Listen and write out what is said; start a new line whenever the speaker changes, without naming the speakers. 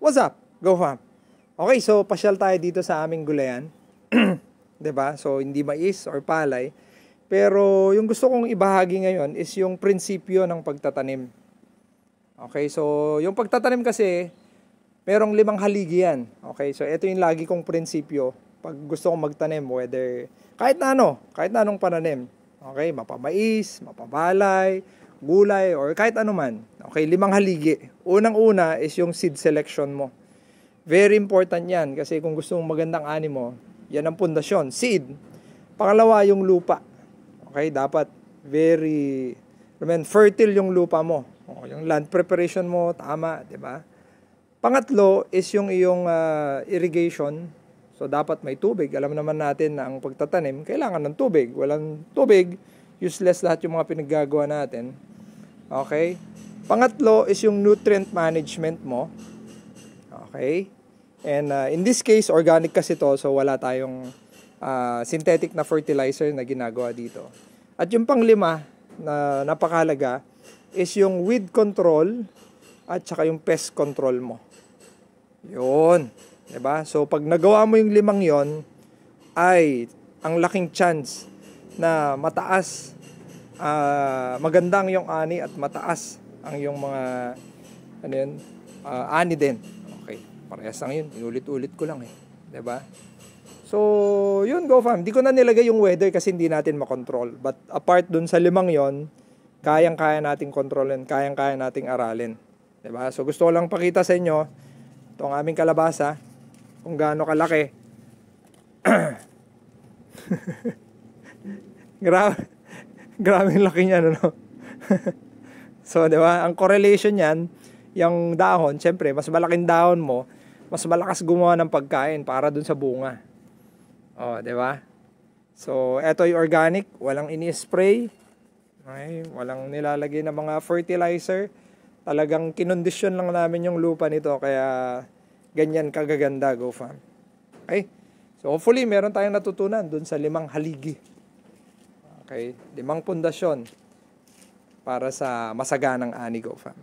What's up? Go fam. Okay, so pasyal tayo dito sa aming gulayan. 'Di ba? So hindi mais or palay. Pero yung gusto kong ibahagi ngayon is yung prinsipyo ng pagtatanim. Okay, so yung pagtatanim kasi merong 5 haligi yan. Okay, so ito yung lagi kong prinsipyo pag gusto kong magtanim, whether kahit na anong pananim. Okay, mapamais, mapabalay, gulay, or kahit ano man. Okay, 5 haligi. Unang-una is yung seed selection mo. Very important yan kasi kung gusto mong magandang ani mo, yan ang pundasyon, seed. Pangalawa, yung lupa. Okay, dapat very fertile yung lupa mo. Okay, yung land preparation mo, tama, di ba? Pangatlo is yung iyong irrigation. So, dapat may tubig. Alam naman natin na ang pagtatanim, kailangan ng tubig. Walang tubig, useless lahat yung mga pinaggagawa natin. Okay? Pangatlo is yung nutrient management mo. Okay? And in this case, organic kasi to, so wala tayong synthetic na fertilizer na ginagawa dito. At yung panglima na napakahalaga is yung weed control at saka yung pest control mo. Yun. Diba? So, pag nagawa mo yung 5 yon, ay ang laking chance na mataas, magandang yung ani at mataas ang yung mga ani din. Okay, parehas lang yun. Inulit-ulit ko lang eh. Diba? So, yun, go fam. Di ko na nilagay yung weather kasi hindi natin makontrol. But apart dun sa 5 yon, kayang-kaya nating kontrolin, kayang-kaya nating aralin. Diba? So, gusto ko lang pakita sa inyo itong aming kalabasa, kung gaano kalaki. Grabe yung laki niya, no? So, di ba? Ang correlation niyan, yung dahon, syempre, mas malaking dahon mo, mas malakas gumawa ng pagkain para dun sa bunga. O, di ba? So, eto yung organic, walang ini-spray, okay? Walang nilalagay na mga fertilizer. Talagang kinondisyon lang namin yung lupa nito, kaya ganyan kagaganda, go fam. Okay? So, hopefully, meron tayong natutunan dun sa 5 haligi. Okay? 5 pundasyon para sa masaganang ani, go fam.